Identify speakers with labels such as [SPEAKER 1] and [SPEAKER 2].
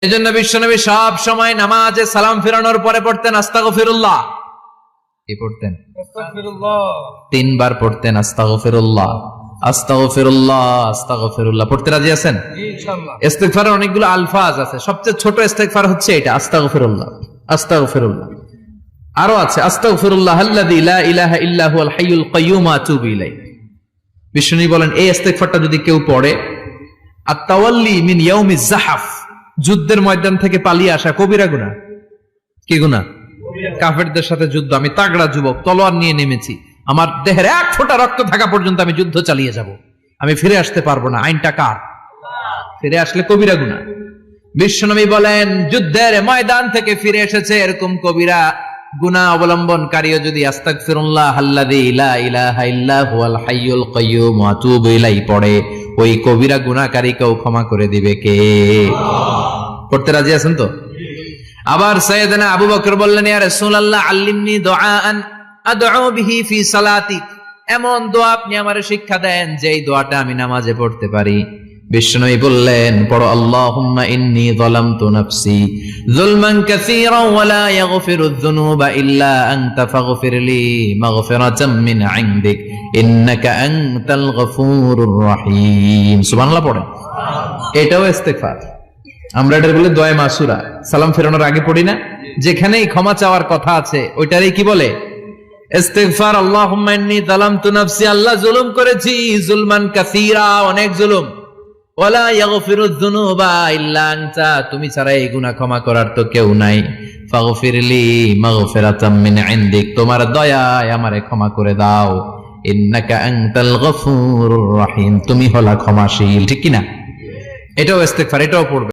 [SPEAKER 1] এজন্য বিশ্বনবী সব সময় নামাজে সালাম ফেরানোর পরে পড়তেন আস্তাগফিরুল্লাহ। কি পড়তেন?
[SPEAKER 2] আস্তাগফিরুল্লাহ।
[SPEAKER 1] 3 বার পড়তেন আস্তাগফিরুল্লাহ, আস্তাগফিরুল্লাহ, আস্তাগফিরুল্লাহ। পড়তে রাজি আছেন?
[SPEAKER 2] জি ইনশাআল্লাহ।
[SPEAKER 1] ইস্তিগফারের অনেকগুলো আলফাজ আছে, সবচেয়ে ছোট ইস্তিগফার হচ্ছে এটা, আস্তাগফিরুল্লাহ, আস্তাগফিরুল্লাহ। আরো আছে আস্তাগফিরুল্লাহ আল্লাযী লা ইলাহা ইল্লা হুয়াল হাইয়ুল কাইয়্যুম ওয়া আতুবু ইলাইহি। বিষ্ণু বলেন এই ইস্তিগফারটা যদি কেউ পড়ে, আত-তাওয়াল্লি মিন ইয়াউমিজ যাহাফ, যুদ্ধের ময়দান থেকে পালিয়ে আসা কবিরা গুনাহ। কি গুনাহ? কাফেরদের সাথে যুদ্ধ, আমি তাগড়া যুবক, তলোয়ার নিয়ে নেমেছি, আমার দেহের এক ফোঁটা রক্ত থাকা পর্যন্ত আমি যুদ্ধ চালিয়ে যাব, আমি ফিরে আসতে পারবো না, আইনটা কার? ফিরে আসলে কবিরা গুনাহ। বিশ্বনবী বলেন যুদ্ধের ময়দান থেকে ফিরে এসেছে এরকম কবিরা গুনাহ অবলম্বনকারীও যদি আস্তাগফিরুল্লাহ আল্লাযী লা ইলাহা ইল্লা হুয়াল হাইয়ুল কাইয়্যুম ওয়া আতুবু ইলাইহি পড়ে, ওই কবিরা গুনাহকারীকেও ক্ষমা করে দিবে কে? করতে রাজি আছেন তো? আবার সাইয়েদনা আবু বকর বললেন, ইয়া রাসূলুল্লাহ আল্লিমনি দুআআন আদউ বিহি ফি সালাতি, এমন দোয়া আপনি আমারে শিক্ষা দেন যেই দোয়াটা আমি নামাজে পড়তে পারি। বিশ্বনবী বললেন, পড়ো আল্লাহুম্মা ইন্নী যালামতু নাফসি যুলমান কাসীরান ওয়া লা ইয়াগফিরুয যুনুবা ইল্লা আনতা ফাগফিরলি মাগফিরাতাম মিন ইনদিক ইন্নাকা আনতাল গফুরুর রহিম। সুবহানাল্লাহ পড়েন। এটাও ইস্তিগফার। আমরা এটার বলে দোয়া মাসুরা, সালাম ফেরানোর আগে পড়ি না? যেখানেই ক্ষমা চাওয়ার কথা আছে ওইটারই কি বলে? ইস্তিগফার। আল্লাহুম্মা ইন্নী যালামতু নাফসি, আল্লাহ জুলুম করেছি, যুলমান কাসীরা, অনেক জুলুম, ওয়ালা ইয়াগফিরুয যুনুবা ইল্লা আনতা, তুমি ছাড়া এই গুনাহ ক্ষমা করার তো কেউ নাই, ফাগফিরলি মাগফিরাতাম মিন ইনদিক, তোমার দয়ায় আমারে ক্ষমা করে দাও, ইন্নাকা আনতাল গফুরুর রহিম, তুমি হলা ক্ষমাশীল। ঠিক কি না? এটাও ইস্তিগফার, এটাও পড়বে।